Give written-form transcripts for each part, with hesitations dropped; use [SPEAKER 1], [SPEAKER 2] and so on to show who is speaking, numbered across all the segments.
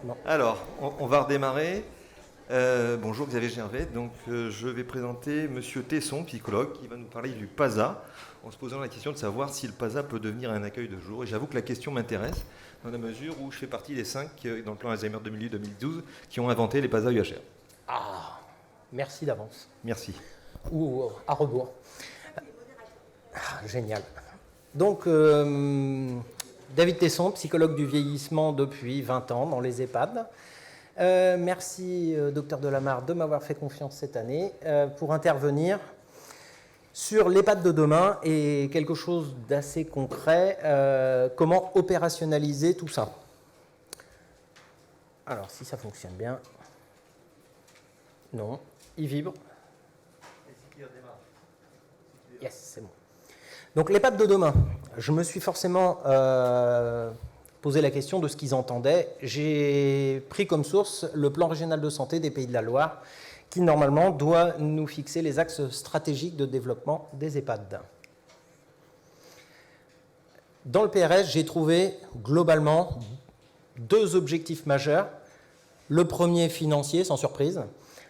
[SPEAKER 1] Non.
[SPEAKER 2] Alors, on va redémarrer. Bonjour Xavier Gervais. Donc, je vais présenter Monsieur Tesson, psychologue, qui va nous parler du PASA, en se posant la question de savoir si le PASA peut devenir un accueil de jour. Et j'avoue que la question m'intéresse, dans la mesure où je fais partie des 5 dans le plan Alzheimer 2008-2012 qui ont inventé les PASA UHR.
[SPEAKER 1] Ah, merci d'avance.
[SPEAKER 2] Merci.
[SPEAKER 1] Ou à rebours. Génial. Donc, David Tesson, psychologue du vieillissement depuis 20 ans dans les EHPAD. Merci, docteur Delamarre, de m'avoir fait confiance cette année pour intervenir sur l'EHPAD de demain et quelque chose d'assez concret, comment opérationnaliser tout ça. Alors, si ça fonctionne bien. Non, il vibre. Yes, c'est bon. Donc, l'EHPAD de demain, je me suis forcément posé la question de ce qu'ils entendaient. J'ai pris comme source le plan régional de santé des Pays de la Loire, qui normalement doit nous fixer les axes stratégiques de développement des EHPAD. Dans le PRS, j'ai trouvé globalement 2 objectifs majeurs. Le premier, financier, sans surprise,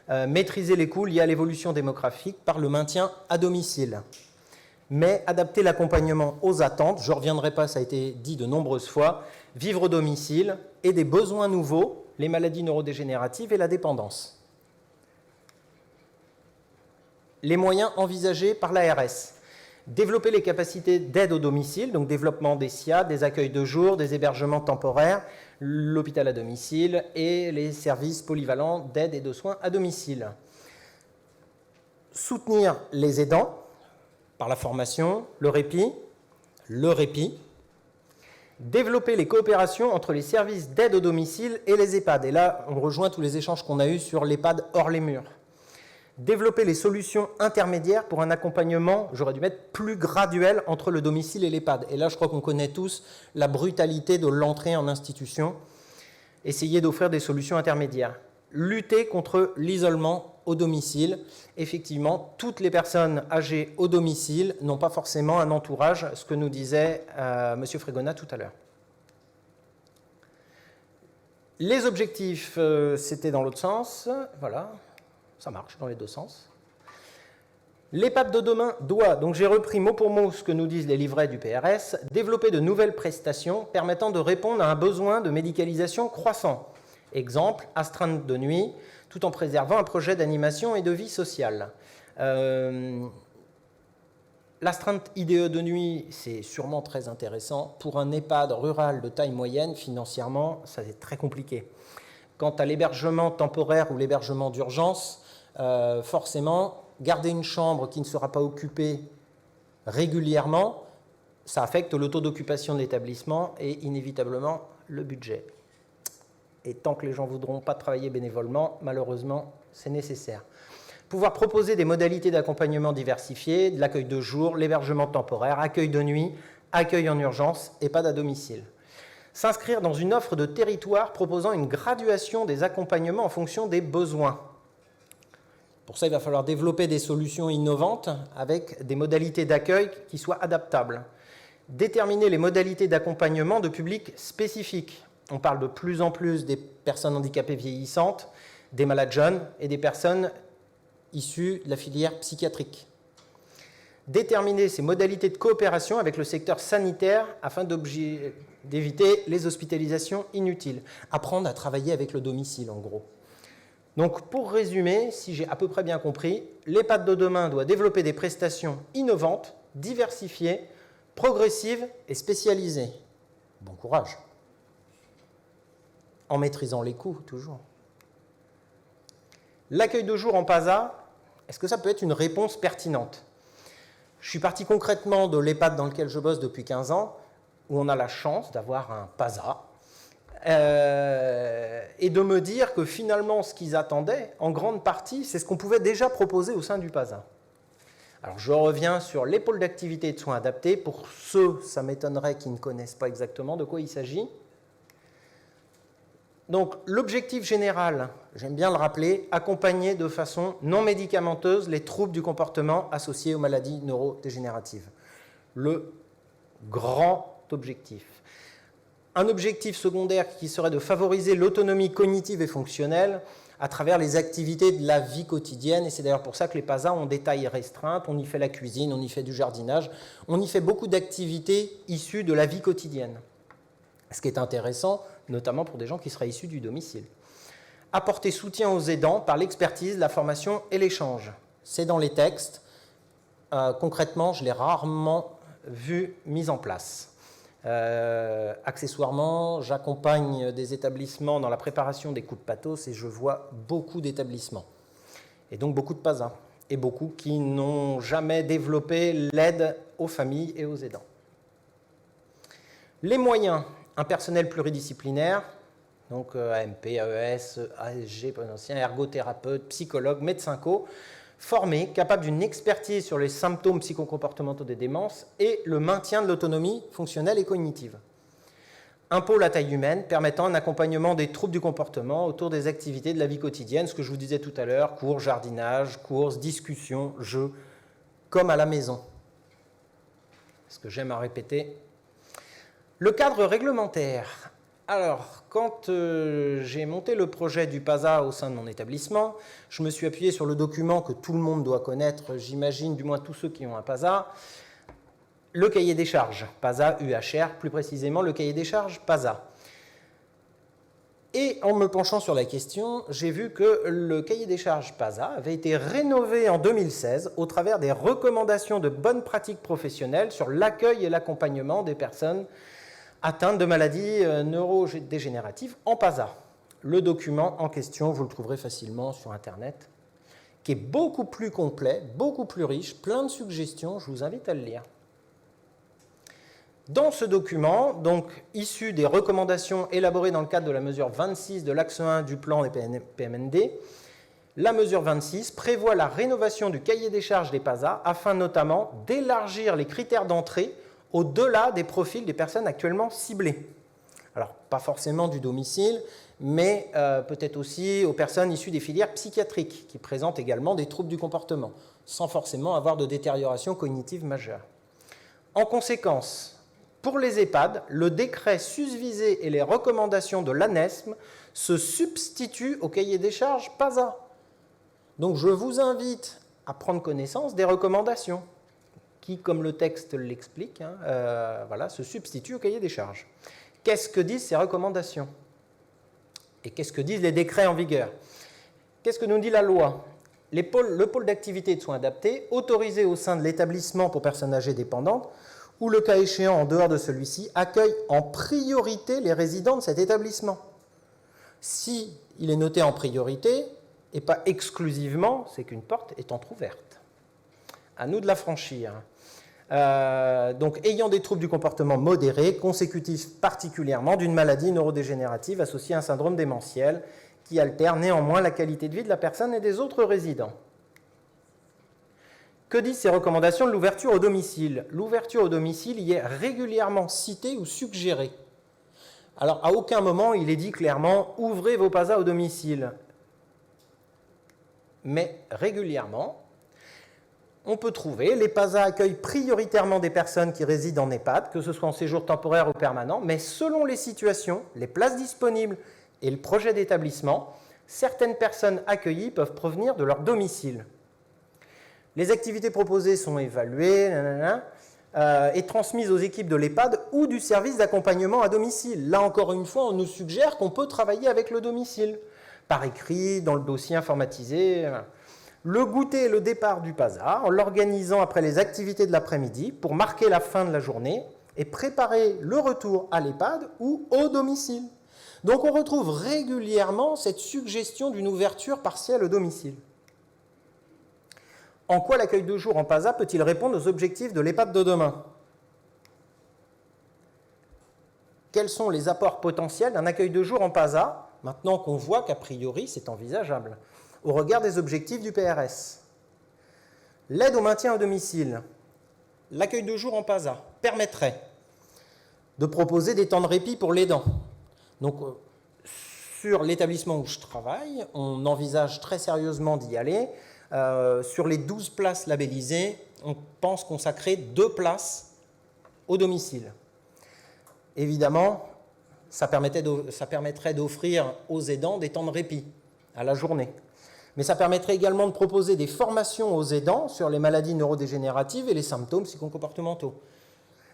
[SPEAKER 1] maîtriser les coûts liés à l'évolution démographique par le maintien à domicile. Mais adapter l'accompagnement aux attentes, je ne reviendrai pas, ça a été dit de nombreuses fois, vivre au domicile et des besoins nouveaux, les maladies neurodégénératives et la dépendance. Les moyens envisagés par l'ARS. Développer les capacités d'aide au domicile, donc développement des SIA, des accueils de jour, des hébergements temporaires, l'hôpital à domicile et les services polyvalents d'aide et de soins à domicile. Soutenir les aidants par la formation, le répit. Développer les coopérations entre les services d'aide au domicile et les EHPAD. Et là, on rejoint tous les échanges qu'on a eus sur l'EHPAD hors les murs. Développer les solutions intermédiaires pour un accompagnement, j'aurais dû mettre plus graduel entre le domicile et l'EHPAD. Et là, je crois qu'on connaît tous la brutalité de l'entrée en institution. Essayer d'offrir des solutions intermédiaires. Lutter contre l'isolement au domicile. Effectivement, toutes les personnes âgées au domicile n'ont pas forcément un entourage, ce que nous disait M. Fregona tout à l'heure. Les objectifs, c'était dans l'autre sens. Voilà, ça marche dans les 2 sens. L'EHPAD de demain doit, donc j'ai repris mot pour mot ce que nous disent les livrets du PRS, développer de nouvelles prestations permettant de répondre à un besoin de médicalisation croissant. Exemple, astreinte de nuit, tout en préservant un projet d'animation et de vie sociale. L'astreinte IDE de nuit, c'est sûrement très intéressant. Pour un EHPAD rural de taille moyenne, financièrement, ça c'est très compliqué. Quant à l'hébergement temporaire ou l'hébergement d'urgence, forcément, garder une chambre qui ne sera pas occupée régulièrement, ça affecte le taux d'occupation de l'établissement et inévitablement le budget. Et tant que les gens ne voudront pas travailler bénévolement, malheureusement, c'est nécessaire. Pouvoir proposer des modalités d'accompagnement diversifiées, de l'accueil de jour, l'hébergement temporaire, accueil de nuit, accueil en urgence, EHPAD à domicile. S'inscrire dans une offre de territoire proposant une graduation des accompagnements en fonction des besoins. Pour ça, il va falloir développer des solutions innovantes avec des modalités d'accueil qui soient adaptables. Déterminer les modalités d'accompagnement de publics spécifiques. On parle de plus en plus des personnes handicapées vieillissantes, des malades jeunes et des personnes issues de la filière psychiatrique. Déterminer ces modalités de coopération avec le secteur sanitaire afin d'éviter les hospitalisations inutiles. Apprendre à travailler avec le domicile, en gros. Donc, pour résumer, si j'ai à peu près bien compris, l'EHPAD de demain doit développer des prestations innovantes, diversifiées, progressives et spécialisées. Bon courage. En maîtrisant les coûts, toujours. L'accueil de jour en PASA, est-ce que ça peut être une réponse pertinente? Je suis parti concrètement de l'EHPAD dans lequel je bosse depuis 15 ans, où on a la chance d'avoir un PASA, et de me dire que finalement, ce qu'ils attendaient, en grande partie, c'est ce qu'on pouvait déjà proposer au sein du PASA. Alors, je reviens sur les pôles d'activité et de soins adaptés. Pour ceux, ça m'étonnerait qu'ils ne connaissent pas exactement de quoi il s'agit. Donc, l'objectif général, j'aime bien le rappeler, accompagner de façon non médicamenteuse les troubles du comportement associés aux maladies neurodégénératives. Le grand objectif. Un objectif secondaire qui serait de favoriser l'autonomie cognitive et fonctionnelle à travers les activités de la vie quotidienne. Et c'est d'ailleurs pour ça que les PASA ont des tailles restreintes. On y fait la cuisine, on y fait du jardinage, on y fait beaucoup d'activités issues de la vie quotidienne. Ce qui est intéressant, notamment pour des gens qui seraient issus du domicile. Apporter soutien aux aidants par l'expertise, la formation et l'échange. C'est dans les textes. Concrètement, je l'ai rarement vu mis en place. Accessoirement, j'accompagne des établissements dans la préparation des coups de pathos et je vois beaucoup d'établissements. Et donc beaucoup de PASA. Et beaucoup qui n'ont jamais développé l'aide aux familles et aux aidants. Les moyens, un personnel pluridisciplinaire, donc AMP, AES, ASG, ergothérapeute, psychologue, médecin co, formés, capables d'une expertise sur les symptômes psychocomportementaux des démences et le maintien de l'autonomie fonctionnelle et cognitive. Un pôle à taille humaine permettant un accompagnement des troubles du comportement autour des activités de la vie quotidienne, ce que je vous disais tout à l'heure, cours, jardinage, courses, discussions, jeux, comme à la maison. Ce que j'aime à répéter. Le cadre réglementaire. Alors, quand j'ai monté le projet du PASA au sein de mon établissement, je me suis appuyé sur le document que tout le monde doit connaître, j'imagine, du moins tous ceux qui ont un PASA, le cahier des charges, PASA UHR, plus précisément le cahier des charges PASA. Et en me penchant sur la question, j'ai vu que le cahier des charges PASA avait été rénové en 2016 au travers des recommandations de bonnes pratiques professionnelles sur l'accueil et l'accompagnement des personnes atteintes de maladies neurodégénératives en PASA. Le document en question, vous le trouverez facilement sur Internet, qui est beaucoup plus complet, beaucoup plus riche, plein de suggestions, je vous invite à le lire. Dans ce document, donc issu des recommandations élaborées dans le cadre de la mesure 26 de l'axe 1 du plan des PMND, la mesure 26 prévoit la rénovation du cahier des charges des PASA afin notamment d'élargir les critères d'entrée au-delà des profils des personnes actuellement ciblées. Alors, pas forcément du domicile, mais peut-être aussi aux personnes issues des filières psychiatriques, qui présentent également des troubles du comportement, sans forcément avoir de détérioration cognitive majeure. En conséquence, pour les EHPAD, le décret susvisé et les recommandations de l'ANESM se substituent au cahier des charges PASA. Donc, je vous invite à prendre connaissance des recommandations, qui, comme le texte l'explique, se substitue au cahier des charges. Qu'est-ce que disent ces recommandations? Et qu'est-ce que disent les décrets en vigueur? Qu'est-ce que nous dit la loi? Le pôle d'activité et de soins adaptés, autorisé au sein de l'établissement pour personnes âgées dépendantes, ou le cas échéant en dehors de celui-ci, accueille en priorité les résidents de cet établissement. Si il est noté en priorité, et pas exclusivement, c'est qu'une porte est entrouverte. À nous de la franchir. Donc, ayant des troubles du comportement modérés, consécutifs particulièrement d'une maladie neurodégénérative associée à un syndrome démentiel qui altère néanmoins la qualité de vie de la personne et des autres résidents. Que disent ces recommandations de l'ouverture au domicile? L'ouverture au domicile y est régulièrement citée ou suggérée. Alors, à aucun moment il est dit clairement « ouvrez vos PASA au domicile ». Mais régulièrement, on peut trouver, les PASA accueillent prioritairement des personnes qui résident en EHPAD, que ce soit en séjour temporaire ou permanent, mais selon les situations, les places disponibles et le projet d'établissement, certaines personnes accueillies peuvent provenir de leur domicile. Les activités proposées sont évaluées et transmises aux équipes de l'EHPAD ou du service d'accompagnement à domicile. Là, encore une fois, on nous suggère qu'on peut travailler avec le domicile, par écrit, dans le dossier informatisé. Le goûter et le départ du PASA, en l'organisant après les activités de l'après-midi pour marquer la fin de la journée et préparer le retour à l'EHPAD ou au domicile. Donc on retrouve régulièrement cette suggestion d'une ouverture partielle au domicile. En quoi l'accueil de jour en PASA peut-il répondre aux objectifs de l'EHPAD de demain? Quels sont les apports potentiels d'un accueil de jour en PASA, maintenant qu'on voit qu'a priori c'est envisageable, au regard des objectifs du PRS? L'aide au maintien à domicile. L'accueil de jour en PASA permettrait de proposer des temps de répit pour l'aidant. Donc, sur l'établissement où je travaille, on envisage très sérieusement d'y aller. Sur les 12 places labellisées, on pense consacrer 2 places au domicile. Évidemment, ça permettrait d'offrir aux aidants des temps de répit à la journée. Mais ça permettrait également de proposer des formations aux aidants sur les maladies neurodégénératives et les symptômes psychocomportementaux.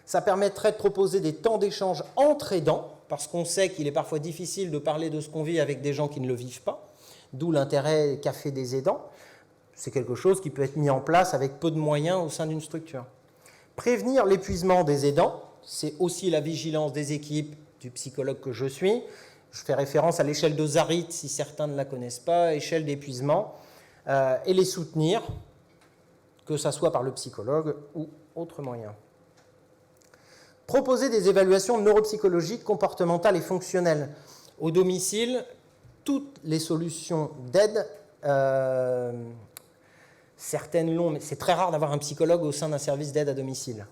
[SPEAKER 1] Ça permettrait de proposer des temps d'échange entre aidants, parce qu'on sait qu'il est parfois difficile de parler de ce qu'on vit avec des gens qui ne le vivent pas, d'où l'intérêt café des aidants. C'est quelque chose qui peut être mis en place avec peu de moyens au sein d'une structure. Prévenir l'épuisement des aidants, c'est aussi la vigilance des équipes du psychologue que je suis. Je fais référence à l'échelle de Zarit, si certains ne la connaissent pas, échelle d'épuisement, et les soutenir, que ce soit par le psychologue ou autre moyen. Proposer des évaluations neuropsychologiques, comportementales et fonctionnelles. Au domicile, toutes les solutions d'aide, certaines l'ont, mais c'est très rare d'avoir un psychologue au sein d'un service d'aide à domicile.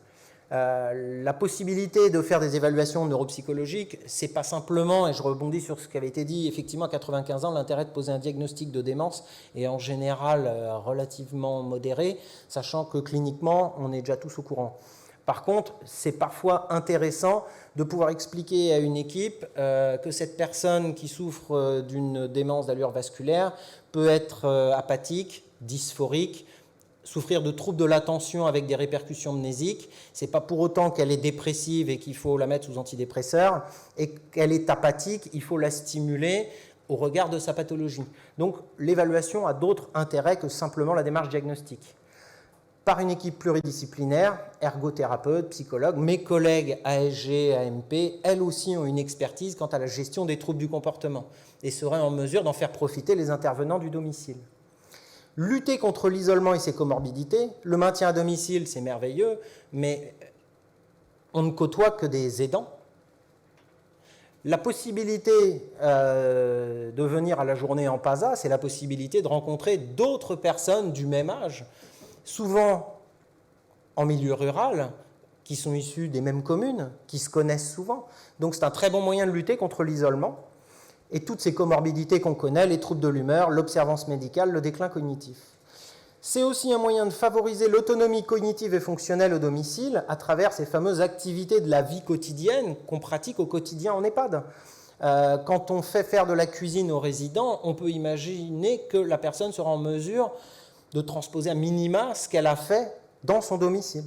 [SPEAKER 1] La possibilité de faire des évaluations neuropsychologiques, c'est pas simplement, et je rebondis sur ce qui avait été dit, effectivement à 95 ans, l'intérêt de poser un diagnostic de démence est en général relativement modéré, sachant que cliniquement, on est déjà tous au courant. Par contre, c'est parfois intéressant de pouvoir expliquer à une équipe que cette personne qui souffre d'une démence d'allure vasculaire peut être apathique, dysphorique, souffrir de troubles de l'attention avec des répercussions mnésiques. Ce n'est pas pour autant qu'elle est dépressive et qu'il faut la mettre sous antidépresseur, et qu'elle est apathique, il faut la stimuler au regard de sa pathologie. Donc l'évaluation a d'autres intérêts que simplement la démarche diagnostique. Par une équipe pluridisciplinaire, ergothérapeute, psychologue, mes collègues ASG, AMP, elles aussi ont une expertise quant à la gestion des troubles du comportement et seraient en mesure d'en faire profiter les intervenants du domicile. Lutter contre l'isolement et ses comorbidités, le maintien à domicile, c'est merveilleux, mais on ne côtoie que des aidants. La possibilité de venir à la journée en PASA, c'est la possibilité de rencontrer d'autres personnes du même âge, souvent en milieu rural, qui sont issus des mêmes communes, qui se connaissent souvent. Donc c'est un très bon moyen de lutter contre l'isolement et toutes ces comorbidités qu'on connaît, les troubles de l'humeur, l'observance médicale, le déclin cognitif. C'est aussi un moyen de favoriser l'autonomie cognitive et fonctionnelle au domicile à travers ces fameuses activités de la vie quotidienne qu'on pratique au quotidien en EHPAD. Quand on fait faire de la cuisine aux résidents, on peut imaginer que la personne sera en mesure de transposer à minima ce qu'elle a fait dans son domicile.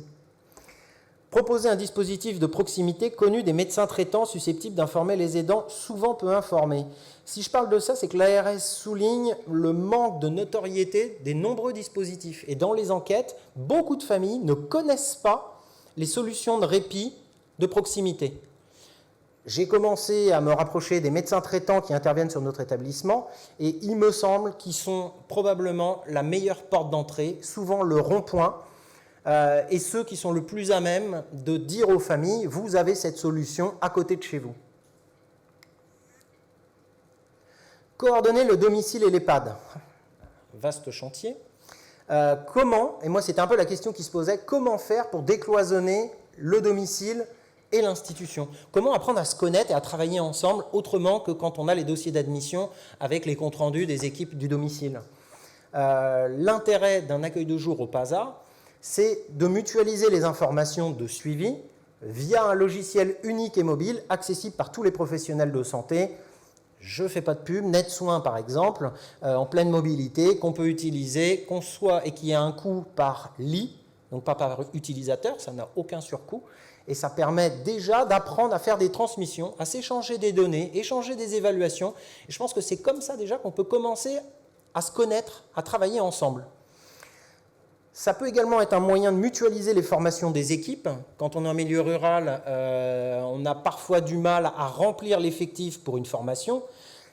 [SPEAKER 1] Proposer un dispositif de proximité connu des médecins traitants susceptibles d'informer les aidants, souvent peu informés. Si je parle de ça, c'est que l'ARS souligne le manque de notoriété des nombreux dispositifs. Et dans les enquêtes, beaucoup de familles ne connaissent pas les solutions de répit de proximité. J'ai commencé à me rapprocher des médecins traitants qui interviennent sur notre établissement et il me semble qu'ils sont probablement la meilleure porte d'entrée, souvent le rond-point, et ceux qui sont le plus à même de dire aux familles « vous avez cette solution à côté de chez vous ». Coordonner le domicile et l'EHPAD. Vaste chantier. Comment, et moi c'était un peu la question qui se posait, comment faire pour décloisonner le domicile et l'institution? Comment apprendre à se connaître et à travailler ensemble autrement que quand on a les dossiers d'admission avec les comptes rendus des équipes du domicile? L'intérêt d'un accueil de jour au PASA, c'est de mutualiser les informations de suivi via un logiciel unique et mobile accessible par tous les professionnels de santé. Je ne fais pas de pub, NetSoin par exemple, en pleine mobilité, qu'on peut utiliser, qu'on soit et qui a un coût par lit, donc pas par utilisateur, ça n'a aucun surcoût, et ça permet déjà d'apprendre à faire des transmissions, à s'échanger des données, échanger des évaluations, et je pense que c'est comme ça déjà qu'on peut commencer à se connaître, à travailler ensemble. Ça peut également être un moyen de mutualiser les formations des équipes. Quand on est en milieu rural, on a parfois du mal à remplir l'effectif pour une formation.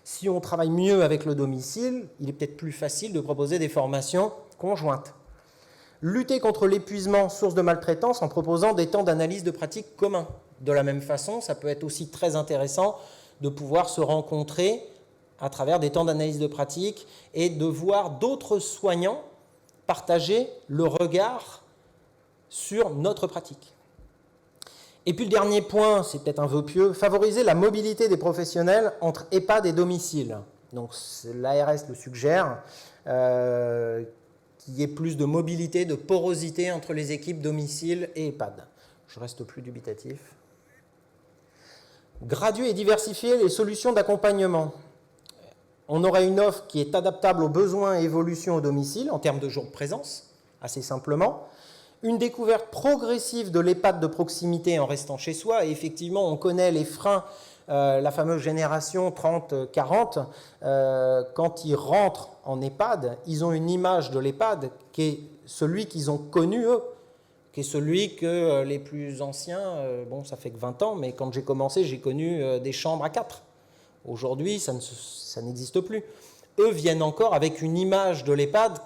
[SPEAKER 1] Si on travaille mieux avec le domicile, il est peut-être plus facile de proposer des formations conjointes. Lutter contre l'épuisement, source de maltraitance, en proposant des temps d'analyse de pratiques communs. De la même façon, ça peut être aussi très intéressant de pouvoir se rencontrer à travers des temps d'analyse de pratiques et de voir d'autres soignants partager le regard sur notre pratique. Et puis le dernier point, c'est peut-être un vœu pieux, favoriser la mobilité des professionnels entre EHPAD et domicile. Donc l'ARS le suggère, qu'il y ait plus de mobilité, de porosité entre les équipes domicile et EHPAD. Je reste plus dubitatif. Graduer et diversifier les solutions d'accompagnement. On aurait une offre qui est adaptable aux besoins et évolutions au domicile en termes de jours de présence, assez simplement. Une découverte progressive de l'EHPAD de proximité en restant chez soi. Et effectivement, on connaît les freins, la fameuse génération 30-40. Quand ils rentrent en EHPAD, ils ont une image de l'EHPAD qui est celui qu'ils ont connu, eux, qui est celui que les plus anciens, bon, ça fait que 20 ans, mais quand j'ai commencé, j'ai connu des chambres à 4. Aujourd'hui, ça n'existe plus. Eux viennent encore avec une image de l'EHPAD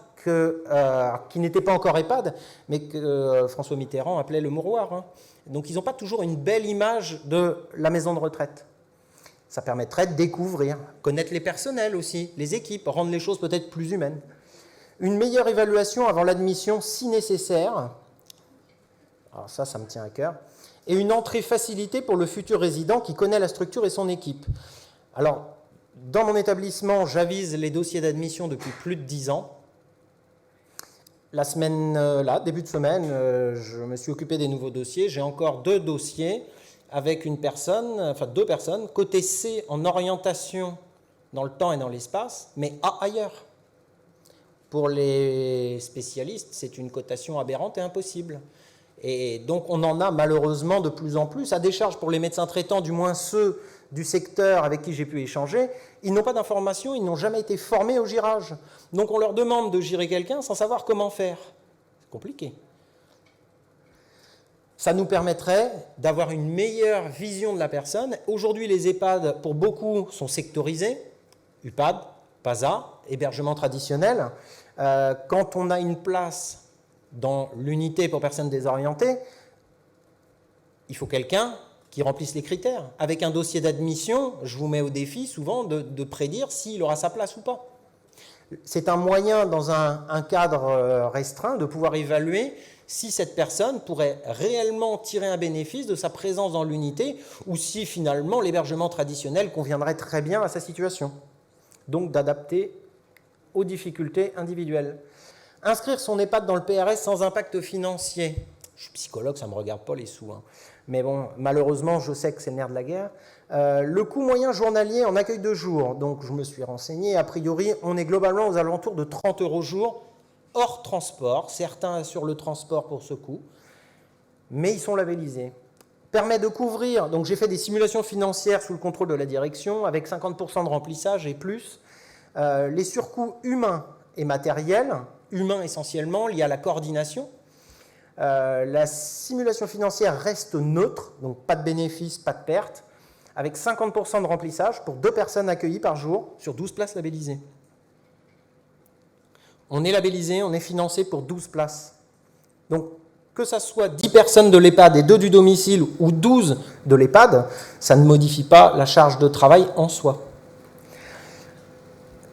[SPEAKER 1] qui n'était pas encore EHPAD, mais que François Mitterrand appelait le mouroir. Hein. Donc ils n'ont pas toujours une belle image de la maison de retraite. Ça permettrait de découvrir, connaître les personnels aussi, les équipes, rendre les choses peut-être plus humaines. Une meilleure évaluation avant l'admission si nécessaire. Alors ça me tient à cœur. Et une entrée facilitée pour le futur résident qui connaît la structure et son équipe. Alors, dans mon établissement, j'avise les dossiers d'admission depuis plus de 10 ans. La semaine, début de semaine, je me suis occupé des nouveaux dossiers. J'ai encore 2 dossiers avec deux personnes, côté C en orientation dans le temps et dans l'espace, mais A ailleurs. Pour les spécialistes, c'est une cotation aberrante et impossible. Et donc on en a malheureusement de plus en plus. À décharge pour les médecins traitants, du moins ceux du secteur avec qui j'ai pu échanger, ils n'ont pas d'informations, ils n'ont jamais été formés au girage. Donc on leur demande de girer quelqu'un sans savoir comment faire. C'est compliqué. Ça nous permettrait d'avoir une meilleure vision de la personne. Aujourd'hui, les EHPAD, pour beaucoup, sont sectorisés. UPAD, PASA, hébergement traditionnel. Quand on a une place dans l'unité pour personnes désorientées, il faut quelqu'un qui remplisse les critères. Avec un dossier d'admission, je vous mets au défi souvent de prédire s'il aura sa place ou pas. C'est un moyen, dans un cadre restreint, de pouvoir évaluer si cette personne pourrait réellement tirer un bénéfice de sa présence dans l'unité ou si finalement l'hébergement traditionnel conviendrait très bien à sa situation. Donc d'adapter aux difficultés individuelles. Inscrire son EHPAD dans le PRS sans impact financier. Je suis psychologue, ça ne me regarde pas les sous. Hein. Mais bon, malheureusement, je sais que c'est le nerf de la guerre. Le coût moyen journalier en accueil de jour, donc je me suis renseigné, a priori, on est globalement aux alentours de 30 € jour, hors transport. Certains assurent le transport pour ce coût, mais ils sont labellisés. Permet de couvrir, donc j'ai fait des simulations financières sous le contrôle de la direction, avec 50% de remplissage et plus, les surcoûts humains et matériels, humains essentiellement, liés à la coordination. La simulation financière reste neutre, donc pas de bénéfice, pas de perte, avec 50% de remplissage pour 2 personnes accueillies par jour sur 12 places labellisées. On est labellisé, on est financé pour 12 places. Donc, que ça soit 10 personnes de l'EHPAD et 2 du domicile ou 12 de l'EHPAD, ça ne modifie pas la charge de travail en soi.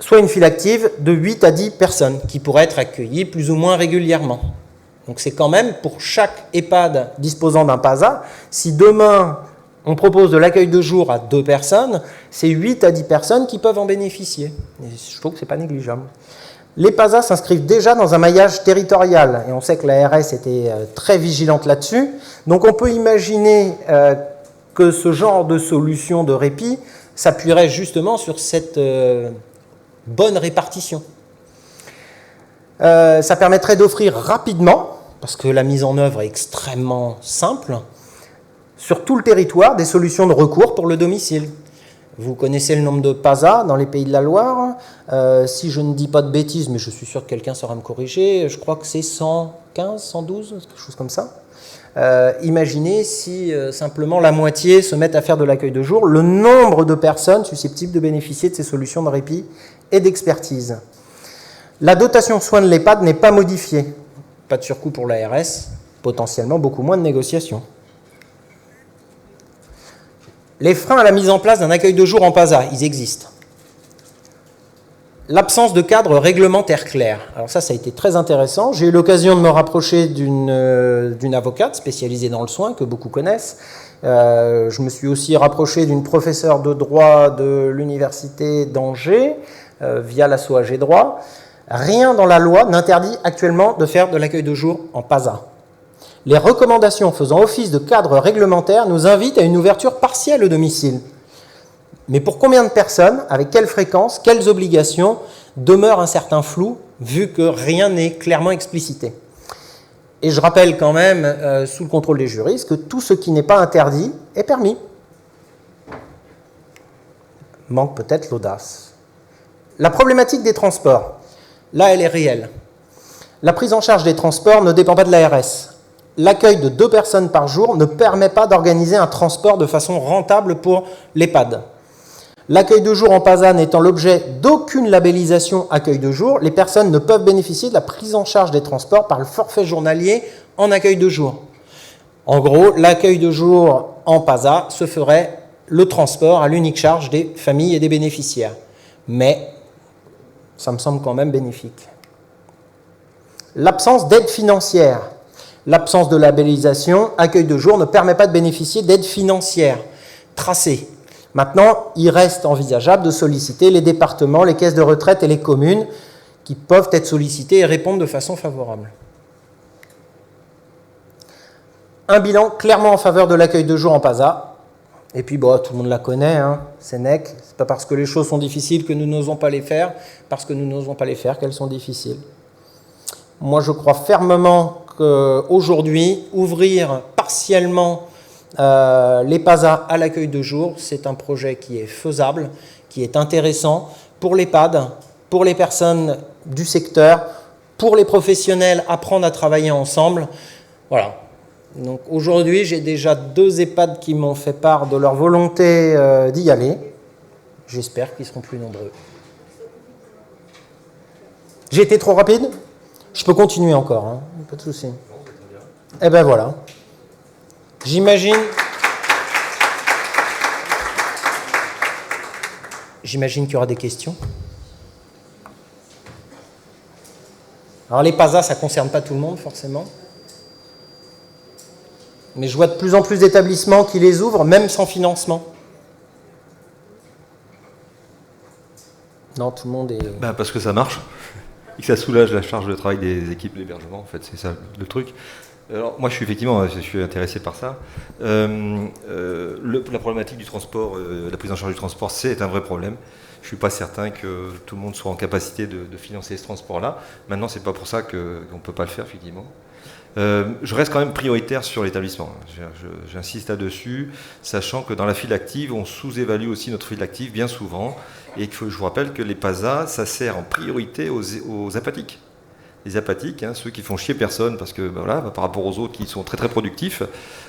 [SPEAKER 1] Soit une file active de 8 à 10 personnes qui pourraient être accueillies plus ou moins régulièrement. Donc c'est quand même pour chaque EHPAD disposant d'un PASA, si demain on propose de l'accueil de jour à 2 personnes, c'est 8 à 10 personnes qui peuvent en bénéficier. Et je trouve que ce n'est pas négligeable. Les PASA s'inscrivent déjà dans un maillage territorial, et on sait que l'ARS était très vigilante là-dessus. Donc on peut imaginer que ce genre de solution de répit s'appuierait justement sur cette bonne répartition. Ça permettrait d'offrir rapidement, parce que la mise en œuvre est extrêmement simple, sur tout le territoire, des solutions de recours pour le domicile. Vous connaissez le nombre de PASA dans les Pays de la Loire. Si je ne dis pas de bêtises, mais je suis sûr que quelqu'un saura me corriger, je crois que c'est 115, 112, quelque chose comme ça. Imaginez si simplement la moitié se mettent à faire de l'accueil de jour, le nombre de personnes susceptibles de bénéficier de ces solutions de répit et d'expertise. La dotation soins de l'EHPAD n'est pas modifiée. Pas de surcoût pour l'ARS, potentiellement beaucoup moins de négociations. Les freins à la mise en place d'un accueil de jour en PASA, ils existent. L'absence de cadre réglementaire clair. Alors ça a été très intéressant. J'ai eu l'occasion de me rapprocher d'une avocate spécialisée dans le soin, que beaucoup connaissent. Je me suis aussi rapproché d'une professeure de droit de l'université d'Angers, via l'asso AG Droit. Rien dans la loi n'interdit actuellement de faire de l'accueil de jour en PASA. Les recommandations faisant office de cadre réglementaire nous invitent à une ouverture partielle au domicile. Mais pour combien de personnes, avec quelle fréquence, quelles obligations, demeure un certain flou, vu que rien n'est clairement explicité. Et je rappelle quand même, sous le contrôle des juristes, que tout ce qui n'est pas interdit est permis. Manque peut-être l'audace. La problématique des transports, là, elle est réelle. La prise en charge des transports ne dépend pas de l'ARS. L'accueil de 2 personnes par jour ne permet pas d'organiser un transport de façon rentable pour l'EHPAD. L'accueil de jour en PASA n'étant l'objet d'aucune labellisation accueil de jour, les personnes ne peuvent bénéficier de la prise en charge des transports par le forfait journalier en accueil de jour. En gros, l'accueil de jour en PASA se ferait le transport à l'unique charge des familles et des bénéficiaires. Mais ça me semble quand même bénéfique. L'absence d'aide financière. L'absence de labellisation, accueil de jour, ne permet pas de bénéficier d'aide financière tracée. Maintenant, il reste envisageable de solliciter les départements, les caisses de retraite et les communes qui peuvent être sollicités et répondre de façon favorable. Un bilan clairement en faveur de l'accueil de jour en PASA. Et puis, bon, tout le monde la connaît, hein, Sénèque. Ce n'est pas parce que les choses sont difficiles que nous n'osons pas les faire, parce que nous n'osons pas les faire qu'elles sont difficiles. Moi, je crois fermement qu'aujourd'hui, ouvrir partiellement les PASA à l'accueil de jour, c'est un projet qui est faisable, qui est intéressant pour l'EHPAD, pour les personnes du secteur, pour les professionnels, apprendre à travailler ensemble. Voilà. Donc aujourd'hui, j'ai déjà 2 EHPAD qui m'ont fait part de leur volonté d'y aller. J'espère qu'ils seront plus nombreux. J'ai été trop rapide ? Je peux continuer encore, hein, pas de souci. Eh ben voilà. J'imagine qu'il y aura des questions. Alors les PASA, ça ne concerne pas tout le monde forcément. Mais je vois de plus en plus d'établissements qui les ouvrent, même sans financement. Non, tout le monde est...
[SPEAKER 2] Parce que ça marche, et que ça soulage la charge de travail des équipes d'hébergement, en fait, c'est ça le truc. Alors, moi, je suis intéressé par ça. La problématique du transport, la prise en charge du transport, c'est un vrai problème. Je ne suis pas certain que tout le monde soit en capacité de financer ce transport-là. Maintenant, ce n'est pas pour ça qu'on ne peut pas le faire, effectivement. Je reste quand même prioritaire sur l'établissement. J'insiste là-dessus, sachant que dans la file active, on sous-évalue aussi notre file active bien souvent. Et que je vous rappelle que les PASA, ça sert en priorité aux apathiques. Les apathiques, hein, ceux qui font chier personne parce que voilà, par rapport aux autres qui sont très très productifs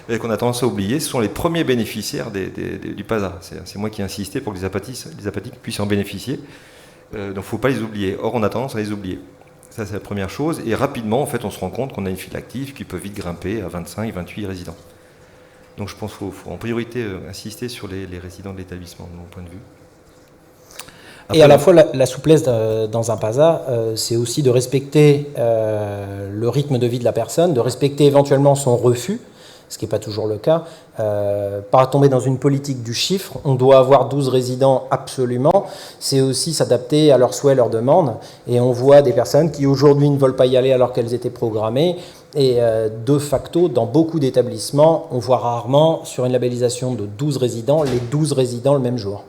[SPEAKER 2] et qu'on a tendance à oublier, ce sont les premiers bénéficiaires du PASA. C'est moi qui ai insisté pour que les apathiques puissent en bénéficier. Donc il ne faut pas les oublier. Or, on a tendance à les oublier. Ça, c'est la première chose. Et rapidement, en fait, on se rend compte qu'on a une file active qui peut vite grimper à 25, 28 résidents. Donc je pense qu'il faut en priorité insister sur les résidents de l'établissement, de mon point de vue.
[SPEAKER 1] Après, et à la fois, la souplesse dans un PASA, c'est aussi de respecter le rythme de vie de la personne, de respecter éventuellement son refus, ce qui n'est pas toujours le cas. Pas tomber dans une politique du chiffre, on doit avoir 12 résidents absolument. C'est aussi s'adapter à leurs souhaits, leurs demandes. Et on voit des personnes qui aujourd'hui ne veulent pas y aller alors qu'elles étaient programmées. Et de facto, dans beaucoup d'établissements, on voit rarement sur une labellisation de 12 résidents, les 12 résidents le même jour.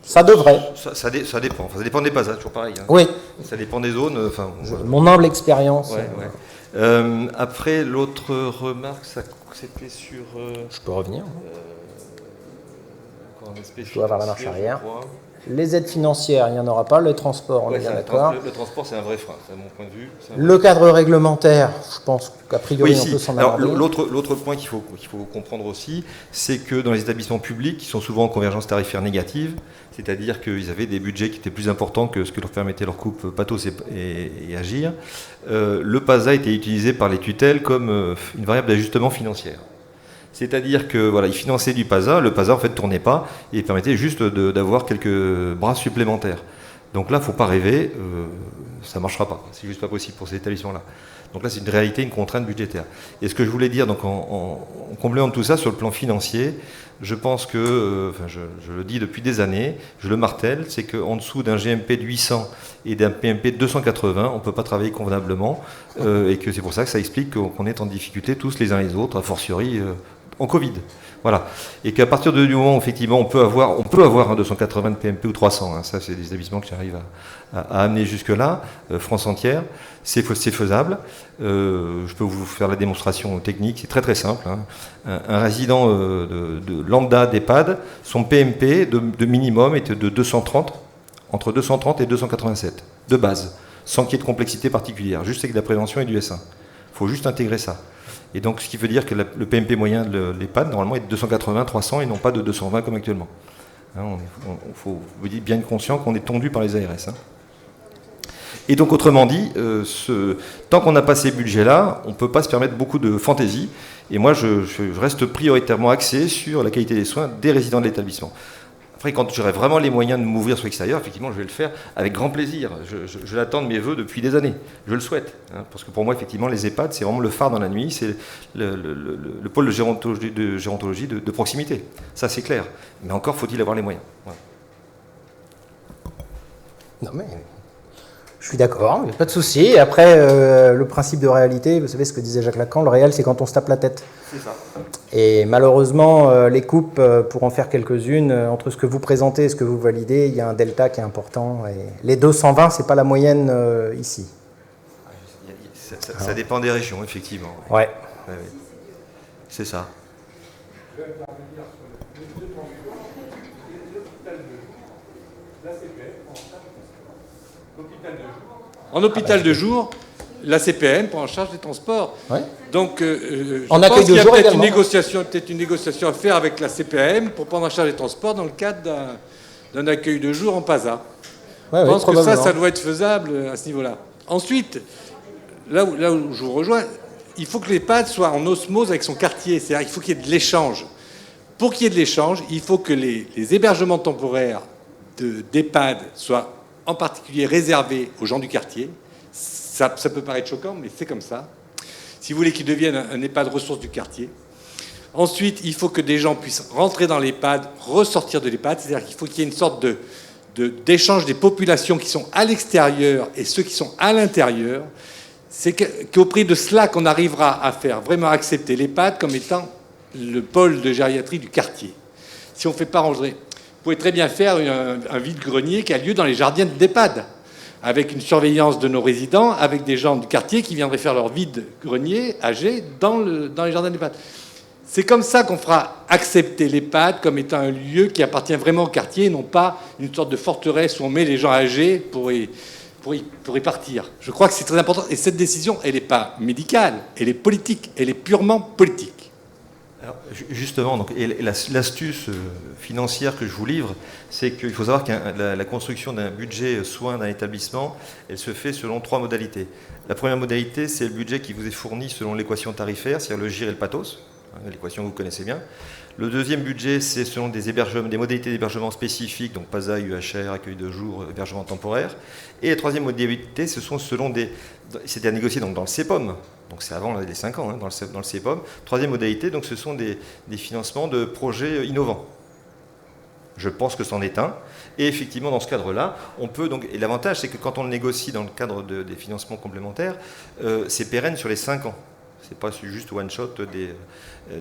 [SPEAKER 1] Ça devrait.
[SPEAKER 2] Ça dépend. Enfin, ça dépend des PASA, toujours pareil. Hein.
[SPEAKER 1] Oui.
[SPEAKER 2] Ça dépend des zones.
[SPEAKER 1] Mon humble expérience.
[SPEAKER 2] Ouais. Après, l'autre remarque, c'était sur...
[SPEAKER 1] je peux revenir. Je dois avoir la marche arrière. Les aides financières, il n'y en aura pas. Le transport, on est bien d'accord.
[SPEAKER 2] Le transport, c'est un vrai frein, c'est mon point de vue.
[SPEAKER 1] Le cadre réglementaire, je pense qu'à priori, on peut s'en alarmer.
[SPEAKER 2] L'autre point qu'il faut comprendre aussi, c'est que dans les établissements publics, qui sont souvent en convergence tarifaire négative, c'est-à-dire qu'ils avaient des budgets qui étaient plus importants que ce que leur permettait leur coupe Pathos et Agir, le PASA était utilisé par les tutelles comme une variable d'ajustement financière. C'est-à-dire que voilà, ils finançaient du PASA, le PASA en fait tournait pas et permettait juste d'avoir quelques bras supplémentaires. Donc là, il ne faut pas rêver, ça ne marchera pas. C'est juste pas possible pour ces établissements-là. Donc là, c'est une réalité, une contrainte budgétaire. Et ce que je voulais dire, donc en complément de tout ça, sur le plan financier, je pense que, je le dis depuis des années, je le martèle, c'est qu'en dessous d'un GMP de 800 et d'un PMP de 280, on ne peut pas travailler convenablement, et que c'est pour ça que ça explique qu'on est en difficulté tous les uns les autres, a fortiori en Covid. Voilà. Et qu'à partir du moment où, effectivement, on peut avoir un 280 de PMP ou 300, ça c'est des établissements qui arrivent à amener jusque-là, France entière, c'est faisable. Je peux vous faire la démonstration technique, c'est très très simple. Un résident de lambda d'EHPAD, son PMP de minimum est de 230, entre 230 et 287, de base, sans qu'il y ait de complexité particulière, juste avec de la prévention et du S1. Il faut juste intégrer ça. Et donc, ce qui veut dire que le PMP moyen de l'EHPAD, normalement, est de 280, 300 et non pas de 220 comme actuellement. Faut vous dites bien conscient qu'on est tondu par les ARS. Et donc, autrement dit, tant qu'on n'a pas ces budgets-là, on ne peut pas se permettre beaucoup de fantaisie. Et moi, je reste prioritairement axé sur la qualité des soins des résidents de l'établissement. Après, quand j'aurai vraiment les moyens de m'ouvrir sur l'extérieur, effectivement, je vais le faire avec grand plaisir. Je l'attends de mes voeux depuis des années. Je le souhaite. Parce que pour moi, effectivement, les EHPAD, c'est vraiment le phare dans la nuit. C'est le pôle de gérontologie de proximité. Ça, c'est clair. Mais encore, faut-il avoir les moyens. Voilà.
[SPEAKER 1] Non, mais je suis d'accord, il n'y a pas de souci. Après, le principe de réalité, vous savez ce que disait Jacques Lacan, le réel, c'est quand on se tape la tête.
[SPEAKER 2] C'est ça.
[SPEAKER 1] Et malheureusement, les coupes, pour en faire quelques-unes, entre ce que vous présentez et ce que vous validez, il y a un delta qui est important. Et les 220, ce n'est pas la moyenne ici.
[SPEAKER 2] Ça dépend des régions, effectivement.
[SPEAKER 1] Ouais.
[SPEAKER 2] Ouais. C'est ça.
[SPEAKER 3] En hôpital de jour, la CPM prend en charge les transports.
[SPEAKER 1] Ouais.
[SPEAKER 3] Donc, je
[SPEAKER 1] en
[SPEAKER 3] pense qu'il y a peut-être
[SPEAKER 1] une
[SPEAKER 3] négociation à faire avec la CPM pour prendre en charge les transports dans le cadre d'un accueil de jour en PASA.
[SPEAKER 1] Ouais,
[SPEAKER 3] je pense que ça doit être faisable à ce niveau-là. Ensuite, là où je vous rejoins, il faut que l'EHPAD soit en osmose avec son quartier. C'est-à-dire qu'il faut qu'il y ait de l'échange. Pour qu'il y ait de l'échange, il faut que les hébergements temporaires d'EHPAD soient en particulier réservés aux gens du quartier. Ça peut paraître choquant, mais c'est comme ça. Si vous voulez qu'ils deviennent un EHPAD ressource du quartier. Ensuite, il faut que des gens puissent rentrer dans l'EHPAD, ressortir de l'EHPAD. C'est-à-dire qu'il faut qu'il y ait une sorte d'échange des populations qui sont à l'extérieur et ceux qui sont à l'intérieur. C'est qu'au prix de cela qu'on arrivera à faire vraiment accepter l'EHPAD comme étant le pôle de gériatrie du quartier. Si on ne fait pas ranger... Vous pouvez très bien faire un vide-grenier qui a lieu dans les jardins d'EHPAD, avec une surveillance de nos résidents, avec des gens du quartier qui viendraient faire leur vide-grenier âgé dans les jardins d'EHPAD. C'est comme ça qu'on fera accepter l'EHPAD comme étant un lieu qui appartient vraiment au quartier, et non pas une sorte de forteresse où on met les gens âgés pour y partir. Je crois que c'est très important. Et cette décision, elle n'est pas médicale, elle est politique, elle est purement politique.
[SPEAKER 2] Alors, justement, donc, et l'astuce financière que je vous livre, c'est qu'il faut savoir que la construction d'un budget soins d'un établissement, elle se fait selon 3 modalités. La première modalité, c'est le budget qui vous est fourni selon l'équation tarifaire, c'est-à-dire le GIR et le pathos, l'équation que vous connaissez bien. Le deuxième budget, c'est selon des modalités d'hébergement spécifiques, donc PASA, UHR, accueil de jour, hébergement temporaire. Et la troisième modalité, ce sont selon c'était à négocier donc dans le CEPOM, donc c'est avant les 5 ans, dans le CEPOM. Troisième modalité, donc ce sont des financements de projets innovants. Je pense que c'en est un. Et effectivement, dans ce cadre-là, on peut donc... Et l'avantage, c'est que quand on le négocie dans le cadre des financements complémentaires, c'est pérenne sur les 5 ans. Ce n'est pas juste one-shot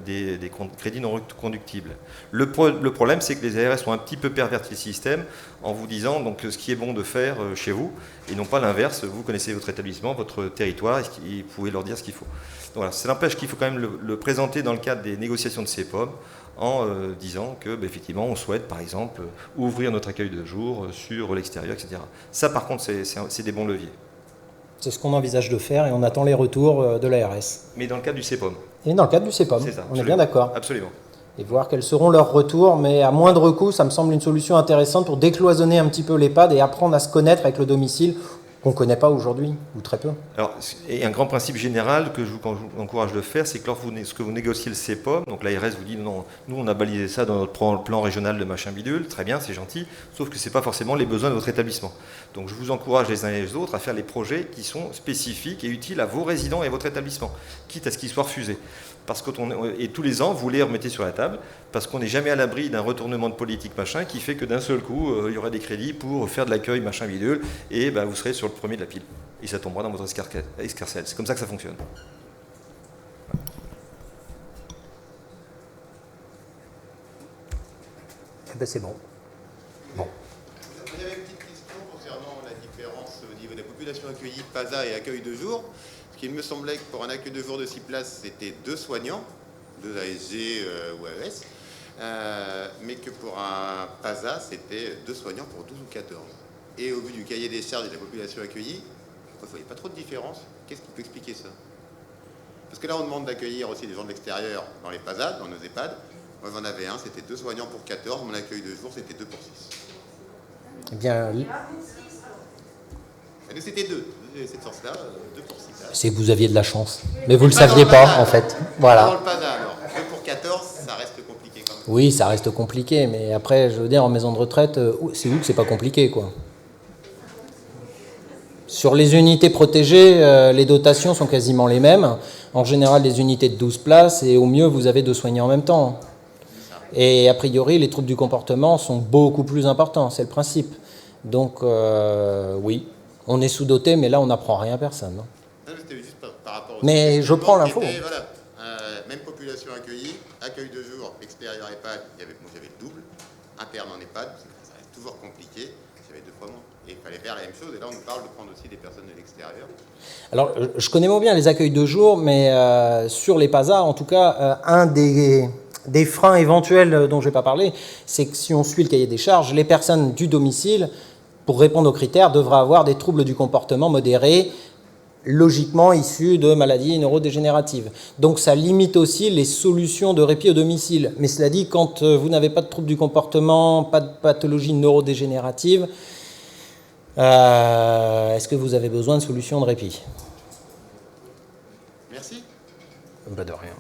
[SPEAKER 2] des crédits non conductibles. Le problème, c'est que les ARS ont un petit peu perverti le système en vous disant donc, ce qui est bon de faire chez vous, et non pas l'inverse. Vous connaissez votre établissement, votre territoire, et vous pouvez leur dire ce qu'il faut. Donc, voilà, ça n'empêche qu'il faut quand même le présenter dans le cadre des négociations de CEPOM en disant que, effectivement, on souhaite, par exemple, ouvrir notre accueil de jour sur l'extérieur, etc. Ça, par contre, c'est des bons leviers.
[SPEAKER 1] C'est ce qu'on envisage de faire et on attend les retours de l'ARS.
[SPEAKER 2] Mais dans le cadre du CEPOM.
[SPEAKER 1] Et dans le cadre du CEPOM,
[SPEAKER 2] c'est ça,
[SPEAKER 1] on est bien d'accord.
[SPEAKER 2] Absolument.
[SPEAKER 1] Et voir quels seront leurs retours, mais à moindre coût, ça me semble une solution intéressante pour décloisonner un petit peu l'EHPAD et apprendre à se connaître avec le domicile qu'on ne connaît pas aujourd'hui, ou très peu.
[SPEAKER 2] Alors, et un grand principe général que je vous encourage de faire, c'est que lorsque vous négociez le CEPOM, donc l'ARS vous dit non, nous on a balisé ça dans notre plan régional de machin bidule, très bien, c'est gentil, sauf que ce n'est pas forcément les besoins de votre établissement. Donc je vous encourage les uns et les autres à faire les projets qui sont spécifiques et utiles à vos résidents et à votre établissement, quitte à ce qu'ils soient refusés. Et tous les ans, vous les remettez sur la table, parce qu'on n'est jamais à l'abri d'un retournement de politique machin qui fait que d'un seul coup, il y aura des crédits pour faire de l'accueil machin bidule, et vous serez sur le premier de la pile. Et ça tombera dans votre escarcelle. C'est comme ça que ça fonctionne.
[SPEAKER 1] Eh ben c'est bon. Bon.
[SPEAKER 4] Il y avait une petite question concernant la différence au niveau des populations accueillies, PASA et accueil de jour. Parce qu'il me semblait que pour un accueil de jour de 6 places, c'était 2 soignants, 2 ASG ou AES, mais que pour un PASA, c'était 2 soignants pour 12 ou 14. Et au vu du cahier des charges de la population accueillie, vous ne voyez pas trop de différence. Qu'est-ce qui peut expliquer ça? Parce que là, on demande d'accueillir aussi des gens de l'extérieur dans les PASA, dans nos EHPAD. Moi, j'en avais un, c'était 2 soignants pour 14. Mon accueil de jour, c'était 2 pour 6.
[SPEAKER 1] Eh bien,
[SPEAKER 4] Et nous, c'était 2. Cette force-là, 2 pour 6.
[SPEAKER 1] c'est que vous aviez de la chance. Mais vous ne le saviez pas, en fait. Voilà.
[SPEAKER 4] Dans le PASA, alors. 2 pour 14, ça reste compliqué quand même.
[SPEAKER 1] Oui, ça reste compliqué, mais après, je veux dire, en maison de retraite, c'est où que c'est pas compliqué, quoi. Sur les unités protégées, les dotations sont quasiment les mêmes. En général, des unités de 12 places, et au mieux, vous avez 2 soignants en même temps. Et a priori, les troubles du comportement sont beaucoup plus importants, c'est le principe. Donc, oui, on est sous-doté, mais là, on n'apprend rien à personne. Non,
[SPEAKER 4] c'était juste par rapport au
[SPEAKER 1] mais je prends l'info.
[SPEAKER 4] Voilà, même population accueillie, accueil de jour, extérieur EHPAD, moi j'avais le double, interne en EHPAD, ça reste toujours compliqué, j'avais 2 fois moins. Et il fallait faire la même chose, et là on nous parle de prendre aussi des personnes de l'extérieur.
[SPEAKER 1] Alors, je connais moins bien les accueils de jour, mais sur les PASA, en tout cas, un des freins éventuels dont je ne vais pas parler, c'est que si on suit le cahier des charges, les personnes du domicile, pour répondre aux critères, devraient avoir des troubles du comportement modérés, logiquement issus de maladies neurodégénératives. Donc ça limite aussi les solutions de répit au domicile. Mais cela dit, quand vous n'avez pas de troubles du comportement, pas de pathologie neurodégénérative, est-ce que vous avez besoin de solutions de répit?
[SPEAKER 4] Merci.
[SPEAKER 1] Pas de rien.